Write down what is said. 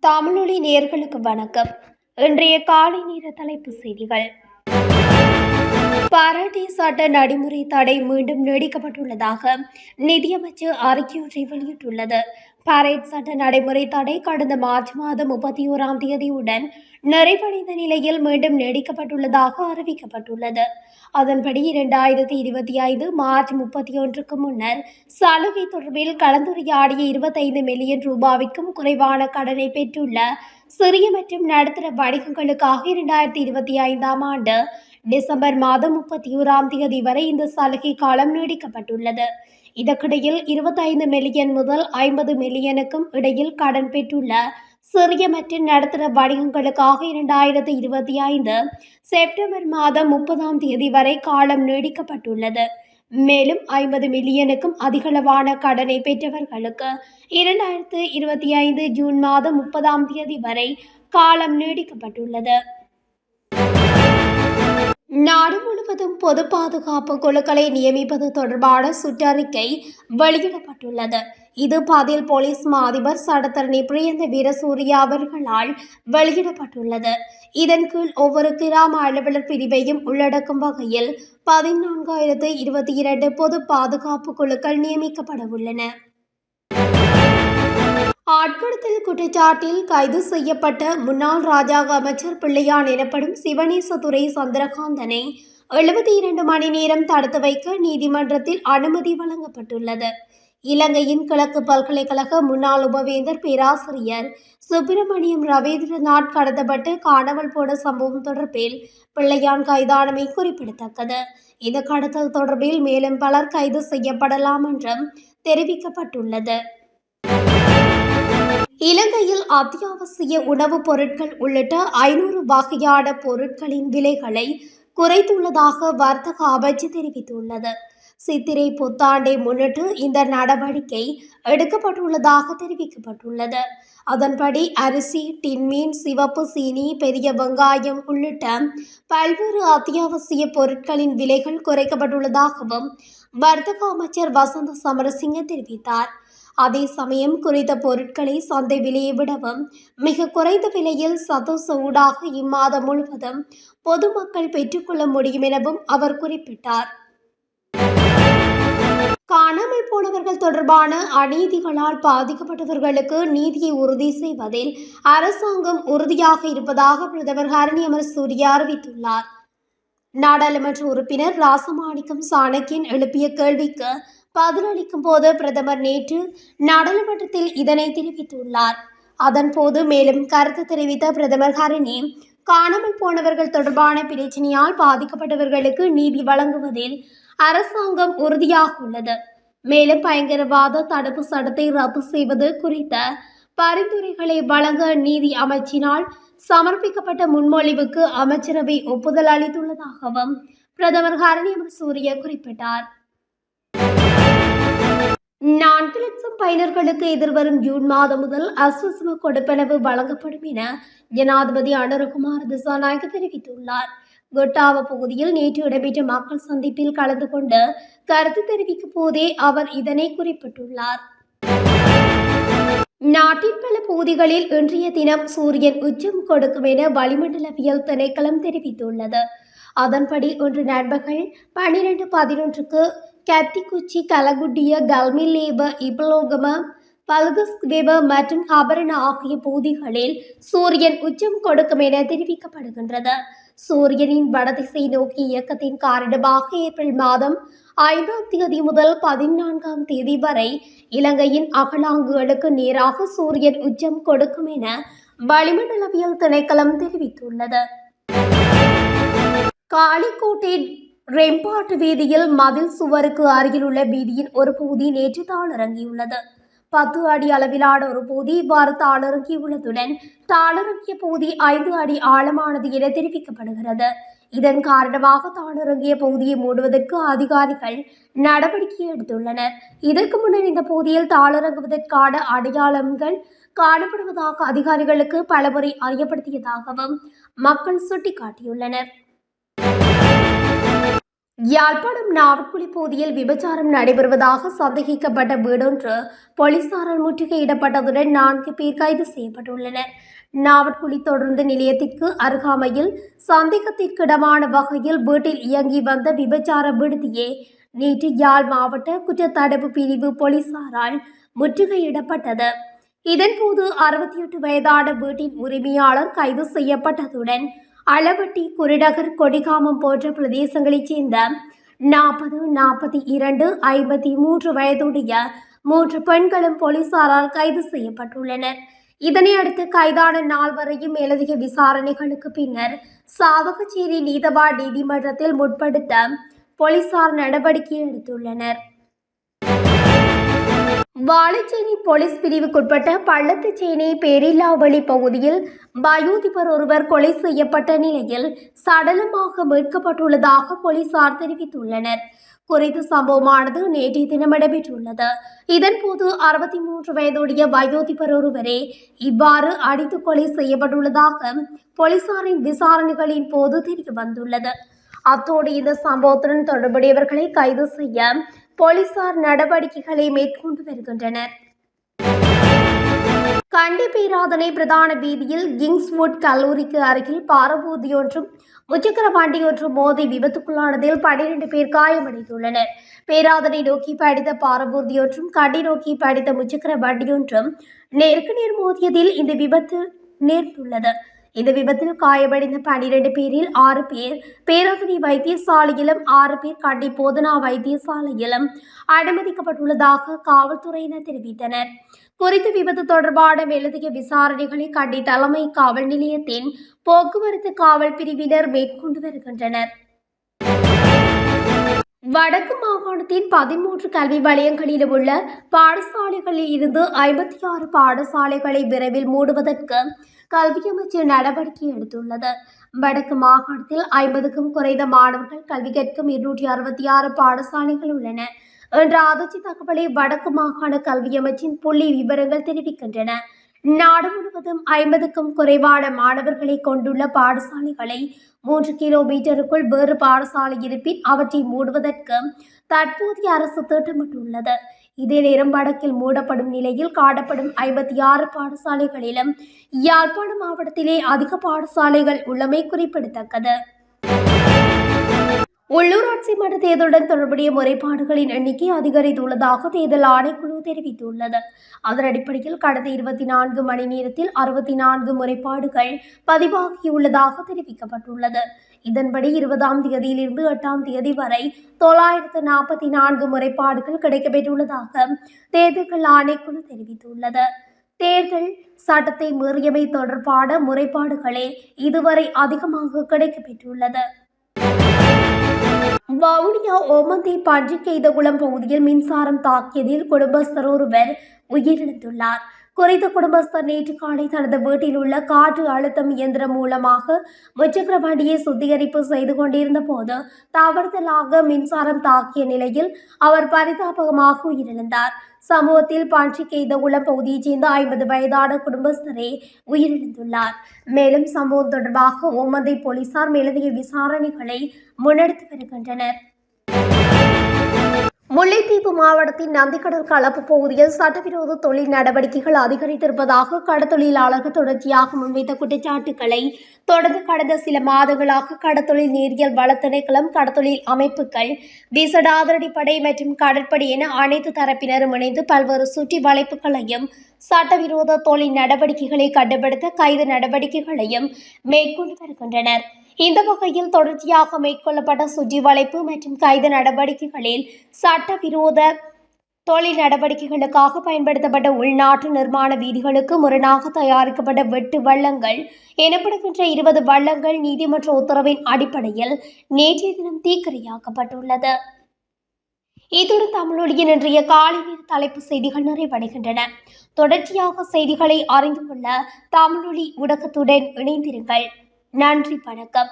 தமிழொலி நேயர்களுக்கு வணக்கம். இன்றைய காலை நேர தலைப்புச் செய்திகள். பாராட்டி சட்ட நடைமுறை தடை மீண்டும் நீடிக்கப்பட்டுள்ளதாக நிதியமைச்சர் அறிக்கையொன்றை வெளியிட்டுள்ளது. பாரேட் சட்ட நடைமுறை தடை கடந்த மார்ச் மாதம் 31ஆம் தேதியுடன் நிறைவடைந்த நிலையில் மீண்டும் நீடிக்கப்பட்டுள்ளதாக அறிவிக்கப்பட்டுள்ளது. அதன்படி 2025 மார்ச் 31க்கு முன்னர் சலுகை தொடர்பில் கலந்துரையாடிய 25 மில்லியன் ரூபாய்க்கும் குறைவான கடனை பெற்றுள்ள சிறிய மற்றும் நடுத்தர வணிகங்களுக்காக 2025ஆம் ஆண்டு டிசம்பர் மாதம் 31ஆம் தேதி வரை இந்த சலுகை காலம் நீடிக்கப்பட்டுள்ளது. இதற்கிடையில் 25 மில்லியன் முதல் 50 மில்லியனுக்கும் இடையில் கடன் பெற்றுள்ள சிறிய மற்றும் நடுத்தர வணிகங்களுக்காக 2025 செப்டம்பர் மாதம் 30ஆம் தேதி வரை காலம் நீடிக்கப்பட்டுள்ளது. மேலும் 50 மில்லியனுக்கும் அதிகளவான கடனை பெற்றவர்களுக்கு 2025 ஜூன் மாதம் 30ஆம் தேதி வரை காலம் நீடிக்கப்பட்டுள்ளது. நாடு முழுவதும் பொது பாதுகாப்பு குழுக்களை நியமிப்பது தொடர்பான சுற்றறிக்கை வெளியிடப்பட்டுள்ளது. இது பதில் போலீஸ் மா அதிபர் சட்டத்தரணி பிரியந்த வீரசூரியா அவர்களால் வெளியிடப்பட்டுள்ளது. இதன் கீழ் ஒவ்வொரு கிராம அலுவலர் பிரிவையும் உள்ளடக்கும் வகையில் 14,022 பொது பாதுகாப்பு குழுக்கள் நியமிக்கப்பட உள்ளன. ஆட்கடத்தல் குற்றச்சாட்டில் கைது செய்யப்பட்ட முன்னாள் ராஜாங்க அமைச்சர் பிள்ளையான் எனப்படும் சிவனேசதுரை சந்திரகாந்தனை 72 மணி நேரம் தடுத்து வைக்க நீதிமன்றத்தில் அனுமதி வழங்கப்பட்டுள்ளது. இலங்கையின் கிழக்கு பல்கலைக்கழக முன்னாள் உபவேந்தர் பேராசிரியர் சுப்பிரமணியம் ரவீந்திரநாத் கடத்தப்பட்டு காணாமல் போன சம்பவம் தொடர்பில் பிள்ளையான் கைதானமை குறிப்பிடத்தக்கது. இந்த கடத்தல் தொடர்பில் மேலும் பலர் கைது செய்யப்படலாம் என்றும் தெரிவிக்கப்பட்டுள்ளது. இலங்கையில் அத்தியாவசிய உணவுப் பொருட்கள் உள்ளிட்ட 500 வகையான பொருட்களின் விலைகளை குறைத்துள்ளதாக வர்த்தக அமைச்சு தெரிவித்துள்ளது. சித்திரை புத்தாண்டை முன்னிட்டு இந்த நடவடிக்கை எடுக்கப்பட்டுள்ளதாக தெரிவிக்கப்பட்டுள்ளது. அதன்படி அரிசி, டின்மீன், சிவப்பு சீனி, பெரிய வெங்காயம் உள்ளிட்ட பல்வேறு அத்தியாவசிய பொருட்களின் விலைகள் குறைக்கப்பட்டுள்ளதாகவும் வர்த்தக அமைச்சர் வசந்த சமரசிங்க தெரிவித்தார். அதே சமயம் குறித்த பொருட்களை சந்தை விலையை விடவும் மிக குறைந்த விலையில் சதோச ஊடாக இம்மாதம் முழுவதும் பொதுமக்கள் பெற்றுக்கொள்ள முடியும் எனவும் அவர் குறிப்பிட்டார். காணாமல் போனவர்கள் தொடர்பான அநீதிகளால் பாதிக்கப்பட்டவர்களுக்கு நீதியை உறுதி செய்வதில் அரசாங்கம் உறுதியாக இருப்பதாக பிரதமர் ஹரணி அமரசூரிய அறிவித்துள்ளார். நாடாளுமன்ற உறுப்பினர் ராசமாணிக்கம் சாணக்கியன் எழுப்பிய கேள்விக்கு பதிலளிக்கும் போது பிரதமர் நேற்று நாடாளுமன்றத்தில் இதனை தெரிவித்துள்ளார். அதன்போது மேலும் கருத்து தெரிவித்த பிரதமர் ஹரணி, காணாமல் போனவர்கள் தொடர்பான பிரச்சினையால் பாதிக்கப்பட்டவர்களுக்கு நீதி வழங்குவதில் அரசாங்கம் உறுதியாக உள்ளது. மேலும் பயங்கரவாத தடுப்பு சட்டத்தை ரத்து செய்வது குறித்த பரிந்துரைகளை வழங்க நீதி அமைச்சினால் சமர்ப்பிக்கப்பட்ட முன்மொழிவுக்கு அமைச்சரவை ஒப்புதல் அளித்துள்ளதாகவும் பிரதமர் ஹரணி அமரசூரிய குறிப்பிட்டார். 4 லட்சம் பயனர்களுக்கு எதிர்வரும் ஜூன் மாதம் முதல் அஸ்வஸ்ம கொடுப்பனவு வழங்கப்படும் என ஜனாதிபதி அனுரகுமார் திசாநாயக்க தெரிவித்துள்ளார். கொட்டாவ பகுதியில் நேற்று இடம்பெற்ற மக்கள் சந்திப்பில் கலந்து கொண்டு கருத்து தெரிவிக்கும் போதே அவர் இதனை குறிப்பிட்டுள்ளார். நாட்டின் பல பகுதிகளில் இன்றைய தினம் சூரியன் உச்சம் கொடுக்கும் என வளிமண்டலவியல் திணைக்களம் தெரிவித்துள்ளது. அதன்படி இன்று நண்பகல் 12:11க்கு கத்திக்குச்சி, கலகுட்டிய, கல்மிலேவ, இபலோகம, பல்கஸ்வேவ மற்றும் ஹபரண ஆகிய பகுதிகளில் சூரியன் உச்சம் கொடுக்கும் என தெரிவிக்கப்படுகின்றது. சூரியனின் வடதிசை நோக்கிய இயக்கத்தின் காரணமாக ஏப்ரல் மாதம் 5ஆம் தேதி முதல் 14ஆம் தேதி வரை இலங்கையின் அகலாங்குகளுக்கு நேராக சூரியன் உச்சம் கொடுக்கும் என வளிமண்டலவியல் திணைக்களம் தெரிவித்துள்ளது. காளிக்கோட்டை ரெம்பாட்டு வீதியில் மதில் சுவருக்கு அருகிலுள்ள வீதியின் ஒரு பகுதி நேற்று தாளிறங்கியுள்ளது. 10 அடி அளவிலான ஒரு பகுதி இவ்வாறு தாளிறங்கியுள்ளதுடன் தாளிறங்கிய பகுதி 5 அடி ஆழமானது என தெரிவிக்கப்படுகிறது. இதன் காரணமாக தாளிறங்கிய பகுதியை மூடுவதற்கு அதிகாரிகள் நடவடிக்கை எடுத்துள்ளனர். இதற்கு முன்னர் இந்த பகுதியில் தாளிறங்குவதற்கான அடையாளங்கள் காணப்படுவதாக அதிகாரிகளுக்கு பலமுறை அறியப்படுத்தியதாகவும் மக்கள் சுட்டிக்காட்டியுள்ளனர். யாழ்ப்பாணம் நாவற்குழி பகுதியில் விபச்சாரம் நடைபெறுவதாக சந்தேகிக்கப்பட்ட வீடொன்று போலீசாரால் முற்றுகையிடப்பட்டதுடன் 4 பேர் கைது செய்யப்பட்டுள்ளனர். நாவற்குழி தொடர்ந்து நிலையத்திற்கு அருகாமையில் சந்தேகத்திற்கிடமான வகையில் வீட்டில் இயங்கி வந்த விபச்சார விடுதியே நேற்று யாழ் மாவட்ட குற்றத்தடுப்பு பிரிவு போலீசாரால் முற்றுகையிடப்பட்டது. இதன்போது 68 வயதான வீட்டின் உரிமையாளர் கைது செய்யப்பட்டதுடன் அளவட்டி, குருநகர், கொடிகாமம் போன்ற பிரதேசங்களைச் சேர்ந்த 40, 42, 53 வயதுடைய 3 பெண்களும் போலீசாரால் கைது செய்யப்பட்டுள்ளனர். இதனையடுத்து கைதான 4வரையும் மேலதிக விசாரணைகளுக்கு பின்னர் சாவகச்சேரி நீதவான் நீதிமன்றத்தில் முற்படுத்த போலீசார் நடவடிக்கை எடுத்துள்ளனர். வாழைச்சேனை போலீஸ் பிரிவுக்குட்பட்ட பள்ளத்துச்சேனை பேரில்லாவெளி பகுதியில் வயோதிபர் ஒருவர் கொலை செய்யப்பட்ட நிலையில் சடலமாக மீட்கப்பட்டுள்ளதாக போலீசார் தெரிவித்துள்ளனர். குறித்த சம்பவமானது நேற்றைய தினம் இடம்பெற்றுள்ளது. இதன்போது 63 வயதுடைய வயோதிபர் ஒருவரே இவ்வாறு அடித்து கொலை செய்யப்பட்டுள்ளதாக போலீசாரின் விசாரணைகளின் போது தெரிய வந்துள்ளது. அத்தோடு இந்த சம்பவத்துடன் தொடர்புடையவர்களை கைது செய்ய போலீசார் நடவடிக்கைகளை மேற்கொண்டு வருகின்றனர். கண்டி பேராதனை பிரதான வீதியில் கிங்ஸ்வுட் கல்லூரிக்கு அருகில் பாரபூதியொன்றும் முச்சக்கர வண்டியொன்றும் மோதி விபத்துக்குள்ளானதில் 12 பேர் காயமடைந்துள்ளனர். பேராதனை நோக்கி படித்த பாரபூதியொன்றும் கண்டி நோக்கி படித்த முச்சக்கர வண்டியொன்றும் நேருக்கு நேர் மோதியதில் இந்த விபத்து நேர்ந்துள்ளது. இந்த விபத்தில் காயமடைந்த 12 பேரில் 6 பேர் பேராதனை வைத்தியசாலையிலும் 6 பேர் கண்டி போதனா வைத்தியசாலையிலும் அனுமதிக்கப்பட்டுள்ளதாக காவல்துறையினர் தெரிவித்தனர். குறித்த விபத்து தொடர்பான மேலதிக விசாரணைகளை கண்டி தலைமை காவல் நிலையத்தின் போக்குவரத்து காவல் பிரிவினர் மேற்கொண்டு வருகின்றனர். வடக்கு மாகாணத்தின் 13 கல்வி வலயங்களில் உள்ள பாடசாலைகளில் இருந்து 56 பாடசாலைகளை விரைவில் மூடுவதற்கு கல்வி அமைச்சு நடவடிக்கை எடுத்துள்ளது. வடக்கு மாகாணத்தில் 50க்கும் குறைந்த மாணவர்கள் கல்வி கற்கும் 266 பாடசாலைகள் உள்ளன என்ற அதிர்ச்சி தகவலை வடக்கு மாகாண கல்வி அமைச்சின் புள்ளி விவரங்கள் தெரிவிக்கின்றன. நாடு முழுவதும் 50க்கும் குறைவான மாணவர்களை கொண்டுள்ள பாடசாலைகளை 3 கிலோமீட்டருக்குள் வேறு பாடசாலை இருப்பின் அவற்றை மூடுவதற்கு தற்போதைய அரசு திட்டமிட்டுள்ளது. இதே நேரம் வடக்கில் மூடப்படும் நிலையில் காணப்படும் 56 பாடசாலைகளிலும் யாழ்ப்பாணம் மாவட்டத்திலே அதிக பாடசாலைகள் உள்ளமை குறிப்பிடத்தக்கது. உள்ளூராட்சி மன்ற தேர்தலுடன் தொடர்புடைய முறைப்பாடுகளின் எண்ணிக்கை அதிகரித்துள்ளதாக தேர்தல் ஆணைக்குழு தெரிவித்துள்ளது. அதன் அடிப்படையில் கடந்த 24 மணி நேரத்தில் 64 முறைப்பாடுகள் பதிவாகியுள்ளதாக தெரிவிக்கப்பட்டுள்ளது. இதன்படி 20ஆம் தேதியிலிருந்து 8ஆம் தேதி வரை 944 முறைப்பாடுகள் கிடைக்கப்பெற்றுள்ளதாக தேர்தல் ஆணைக்குழு தெரிவித்துள்ளது. தேர்தல் சட்டத்தை மீறியமை தொடர்பான முறைப்பாடுகளே இதுவரை அதிகமாக கிடைக்கப்பெற்றுள்ளது. வவுனியா ஓமந்தை பன்றிக்கெய்தகுளம் பகுதியில் மின்சாரம் தாக்கியதில் குடும்பஸ்தர் ஒருவர் உயிரிழந்துள்ளார். குறித்த குடும்பஸ்தர் நேற்று காலை தனது வீட்டில் உள்ள காற்று அழுத்தம் இயந்திரம் மூலமாக முச்சக்கர வண்டியை சுத்திகரிப்பு செய்து கொண்டிருந்த போது தவறுதலாக மின்சாரம் தாக்கிய நிலையில் அவர் பரிதாபமாக உயிரிழந்தார். சம்பவத்தில் பன்றிக்கெய்தகுளம் பகுதியைச் சேர்ந்த 50 வயதான குடும்பஸ்தரே உயிரிழந்துள்ளார். மேலும் சம்பவம் தொடர்பாக ஓமந்தை போலீசார் மேலதிக விசாரணைகளை முன்னெடுத்து வருகின்றனர். முல்லைத்தீவு மாவட்டத்தின் நந்திக்கடல் கலப்பு பகுதியில் சட்டவிரோத தொழில் நடவடிக்கைகள் அதிகரித்திருப்பதாக கடத்தொழிலாளர்கள் தொடர்ச்சியாக முன்வைத்த குற்றச்சாட்டுக்களை தொடர்ந்து கடந்த சில மாதங்களாக கடத்தொழில் நீரியல் வள திணைக்களம், கடத்தொழில் அமைப்புகள், விசேட அதிரடிப்படை மற்றும் கடற்படை என அனைத்து தரப்பினரும் இணைந்து பல்வேறு சுற்றி வளைப்புகளையும் சட்டவிரோத தொழில் நடவடிக்கைகளை கட்டுப்படுத்த கைது நடவடிக்கைகளையும் மேற்கொண்டு வருகின்றனர். இந்த வகையில் தொடர்ச்சியாக மேற்கொள்ளப்பட்ட சுற்றி வளைப்பு மற்றும் கைது நடவடிக்கைகளில் சட்டவிரோத தொழில் நடவடிக்கைகளுக்காக பயன்படுத்தப்பட்ட உள்நாட்டு நிர்மாண வீதிகளுக்கு முரணாக தயாரிக்கப்பட்ட வெட்டு வள்ளங்கள் எனப்படுகின்ற 20 வள்ளங்கள் நீதிமன்ற உத்தரவின் அடிப்படையில் நேற்றைய தினம் தீக்கிரையாக்கப்பட்டுள்ளது. இத்துடன் தமிழொலியின் இன்றைய காலை நேர தலைப்பு செய்திகள் நிறைவடைகின்றன. தொடர்ச்சியாக செய்திகளை அறிந்து கொள்ள தமிழொலி ஊடகத்துடன் இணைந்திருங்கள். நன்றி, வணக்கம்.